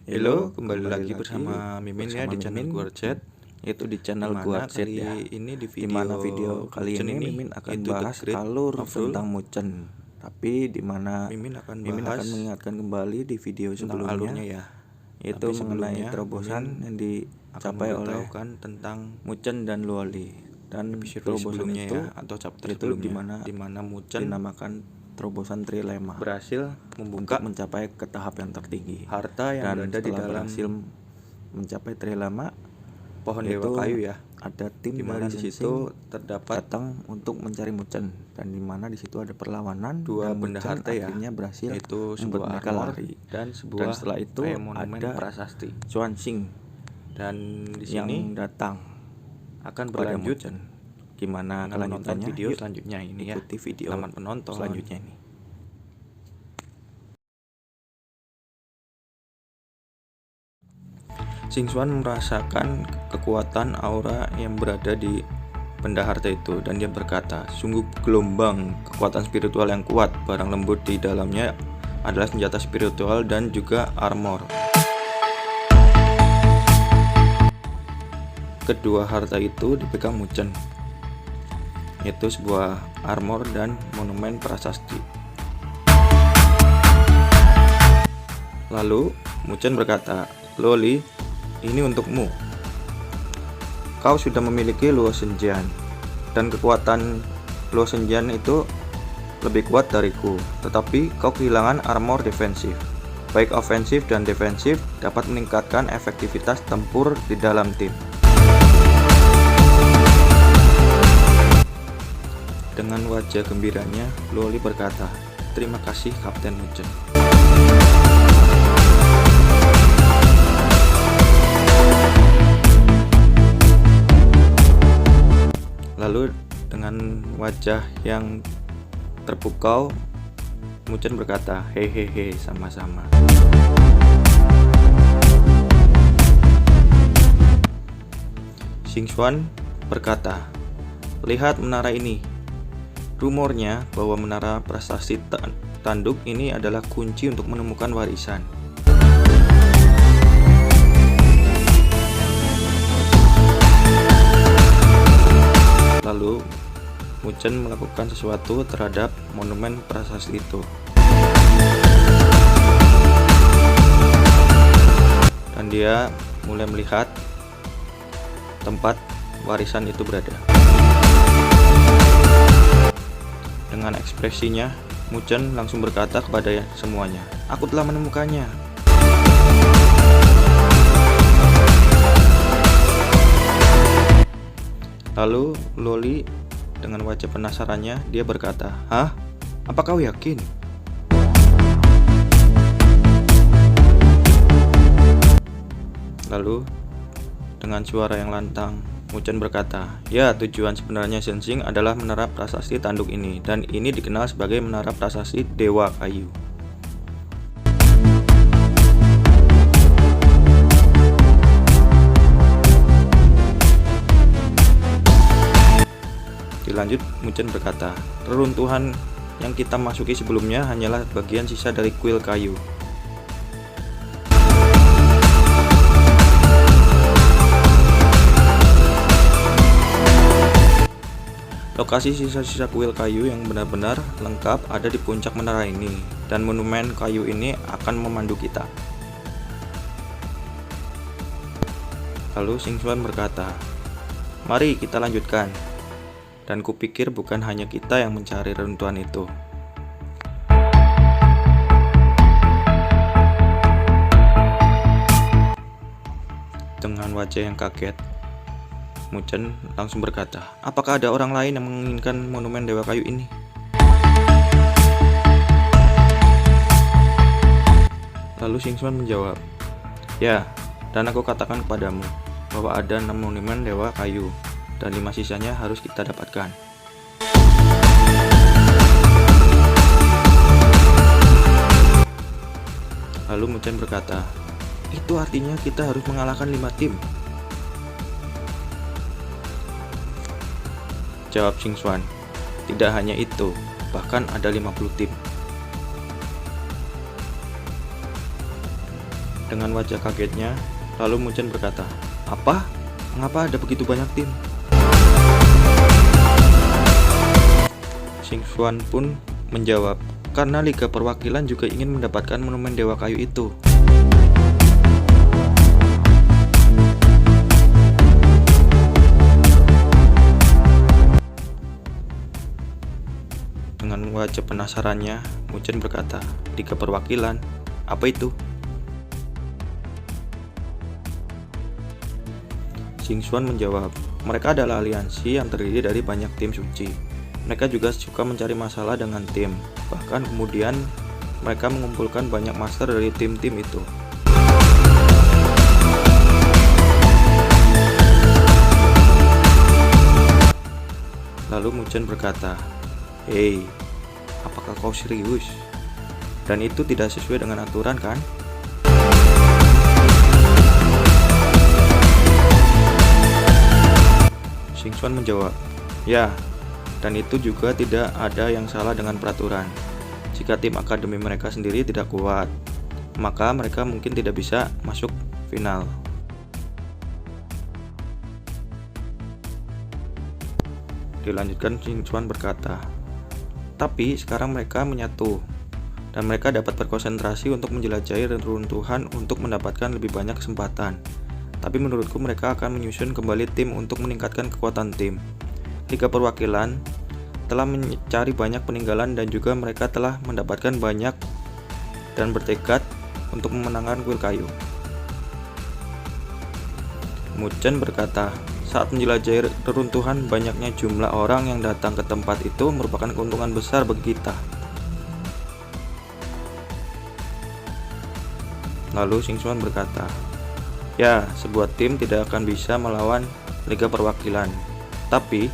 Halo, kembali lagi bersama Mimin ya di channel Guarchat. Yaitu di channel Guarchat ya. Ini di Dimana video kali ini Mimin akan bahas alur tentang Muchen. Tapi dimana Mimin akan mengingatkan kembali di video sebelumnya alurnya ya, yaitu mengenai terobosan yang dicapai oleh tentang Muchen dan Luoli. Dan terobosan itu ya, atau chapter itu sebelumnya dimana Muchen dinamakan terobosan trilema, berhasil membuka mencapai ke tahap yang tertinggi. Harta yang dan berada di dalam berhasil mencapai trilema, pohon dewa kayu ya. Ada tim dimana dari di situ terdapat datang untuk mencari Muchen, dan dimana di situ ada perlawanan dua dan benda harta ya, akhirnya berhasil yaitu membuat mereka lari. dan setelah itu monumen ada prasasti. Xuanxing Dan di yang sini datang akan pada berlanjut. Muchen. Gimana kelanjutannya? Video selanjutnya ini ya. Ikuti video Selamat penonton selanjutnya ini. Xingxuan merasakan kekuatan aura yang berada di benda harta itu, dan dia berkata, sungguh gelombang kekuatan spiritual yang kuat. Barang lembut di dalamnya adalah senjata spiritual dan juga armor. Kedua harta itu dipegang Muchen, yaitu sebuah armor dan monumen prasasti. Lalu Muchen berkata, Luoli, ini untukmu. Kau sudah memiliki Luo Shenjian, dan kekuatan Luo Shenjian itu lebih kuat dariku, tetapi kau kehilangan armor defensif. Baik ofensif dan defensif dapat meningkatkan efektivitas tempur di dalam tim. Dengan wajah gembiranya, Luoli berkata, terima kasih Kapten Muchen. Lalu dengan wajah yang terpukau, Muchen berkata, hehehe, sama-sama. Xingxuan berkata, lihat menara ini. Rumornya bahwa menara prasasti tanduk ini adalah kunci untuk menemukan warisan. Lalu Muchen melakukan sesuatu terhadap monumen prasasti itu, dan dia mulai melihat tempat warisan itu berada. Dengan ekspresinya, Muchen langsung berkata kepada semuanya, aku telah menemukannya. Lalu Luoli dengan wajah penasarannya, dia berkata, hah? Apa kau yakin? Lalu dengan suara yang lantang, Muchen berkata, ya, tujuan sebenarnya Xuanxing adalah menara prasasti tanduk ini, dan ini dikenal sebagai menara prasasti Dewa Kayu. Dilanjut, Muchen berkata, reruntuhan yang kita masuki sebelumnya hanyalah bagian sisa dari kuil kayu. Lokasi sisa-sisa kuil kayu yang benar-benar lengkap ada di puncak menara ini, dan monumen kayu ini akan memandu kita. Lalu Xingxuan berkata, mari kita lanjutkan. Dan kupikir bukan hanya kita yang mencari reruntuhan itu. Dengan wajah yang kaget, Muchen langsung berkata, apakah ada orang lain yang menginginkan monumen Dewa Kayu ini? Lalu Xingxuan menjawab, ya, dan aku katakan kepadamu bahwa ada 6 monumen Dewa Kayu, dan 5 sisanya harus kita dapatkan. Lalu Muchen berkata, itu artinya kita harus mengalahkan 5 tim. Jawab Xingxuan, tidak hanya itu, bahkan ada 50 tim. dengan wajah kagetnya. Lalu Munchen berkata, "Apa? Mengapa ada begitu banyak tim?" Xingxuan pun menjawab, "Karena Liga Perwakilan juga ingin mendapatkan monumen Dewa Kayu itu." Dengan wajah penasarannya, Munchen berkata, "Liga Perwakilan? Apa itu?" Xingxuan menjawab, "Mereka adalah aliansi yang terdiri dari banyak tim suci. Mereka juga suka mencari masalah dengan tim. Bahkan kemudian mereka mengumpulkan banyak master dari tim-tim itu." Lalu Munchen berkata, "Hei, apakah kau serius? Dan itu tidak sesuai dengan aturan, kan?" Xingxuan menjawab, "Ya, dan itu juga tidak ada yang salah dengan peraturan. Jika tim akademi mereka sendiri tidak kuat, maka mereka mungkin tidak bisa masuk final." Dilanjutkan, Xingxuan berkata, "Tapi sekarang mereka menyatu, dan mereka dapat berkonsentrasi untuk menjelajahi reruntuhan untuk mendapatkan lebih banyak kesempatan. Tapi menurutku mereka akan menyusun kembali tim untuk meningkatkan kekuatan tim. Liga Perwakilan telah mencari banyak peninggalan dan juga mereka telah mendapatkan banyak dan bertekad untuk memenangkan kuil kayu." Munchen berkata, "Saat menjelajahi reruntuhan, banyaknya jumlah orang yang datang ke tempat itu merupakan keuntungan besar bagi kita." Lalu Xingxuan berkata, "Ya, sebuah tim tidak akan bisa melawan Liga Perwakilan. Tapi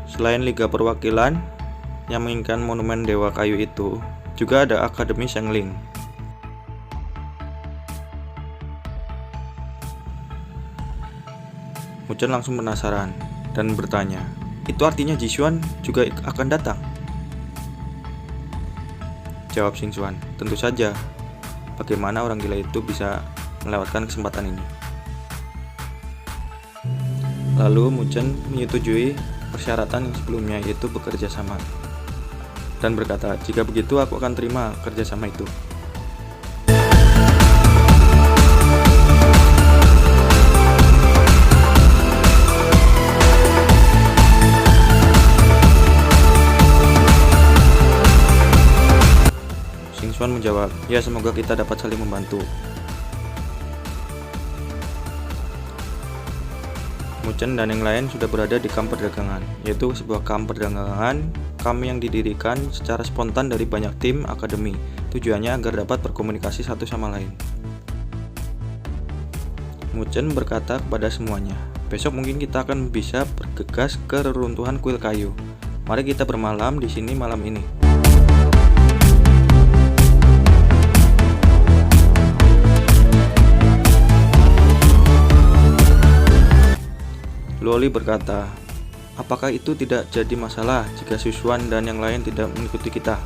selain Liga Perwakilan yang menginginkan monumen Dewa Kayu itu, juga ada Akademi Shengling." Munchen langsung penasaran dan bertanya, "Itu artinya Jixuan juga akan datang?" Jawab Xingxuan, "Tentu saja. Bagaimana orang gila itu bisa melewatkan kesempatan ini?" Lalu Munchen menyetujui persyaratan yang sebelumnya, yaitu bekerja sama, dan berkata, "Jika begitu aku akan terima kerjasama itu." Xingxuan menjawab, "Ya, semoga kita dapat saling membantu." Munchen dan yang lain sudah berada di kamp perdagangan, yaitu sebuah kamp perdagangan yang didirikan secara spontan dari banyak tim akademi. Tujuannya agar dapat berkomunikasi satu sama lain. Munchen berkata kepada semuanya, "Besok mungkin kita akan bisa bergegas ke reruntuhan kuil kayu. Mari kita bermalam di sini malam ini." Luoli berkata, "Apakah itu tidak jadi masalah jika Xingxuan dan yang lain tidak mengikuti kita?"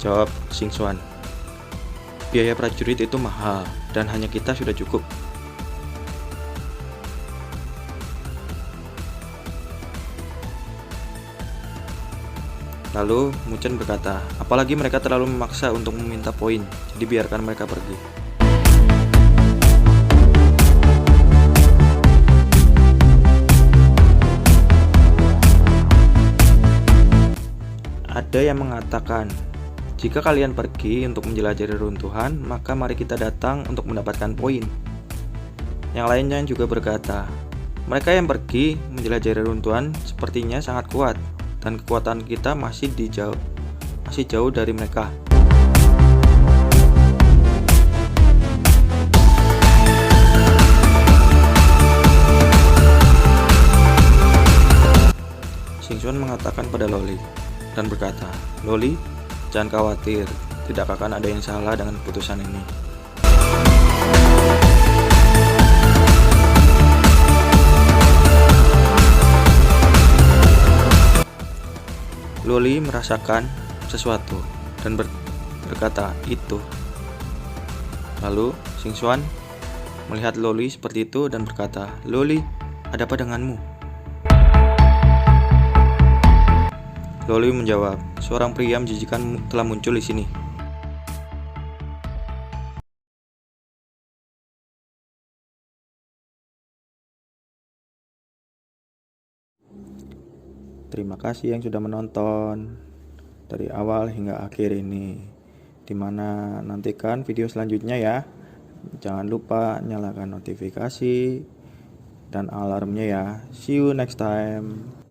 Jawab Xingxuan, "Biaya prajurit itu mahal dan hanya kita sudah cukup." Lalu Munchen berkata, "Apalagi mereka terlalu memaksa untuk meminta poin, jadi biarkan mereka pergi." Ada yang mengatakan, "Jika kalian pergi untuk menjelajahi reruntuhan, maka mari kita datang untuk mendapatkan poin." Yang lainnya juga berkata, "Mereka yang pergi menjelajahi reruntuhan sepertinya sangat kuat, dan kekuatan kita masih jauh dari mereka." Xingxuan mengatakan pada Luoli dan berkata, "Luoli, jangan khawatir. tidak akan ada yang salah dengan keputusan ini. Loli merasakan sesuatu dan berkata itu. Lalu Xingxuan melihat Loli seperti itu dan berkata, "Loli, ada apa denganmu?" Loli menjawab, "Seorang pria menjijikan telah muncul di sini." Terima kasih yang sudah menonton dari awal hingga akhir ini. Dimana nantikan video selanjutnya ya. Jangan lupa nyalakan notifikasi dan alarmnya ya. See you next time.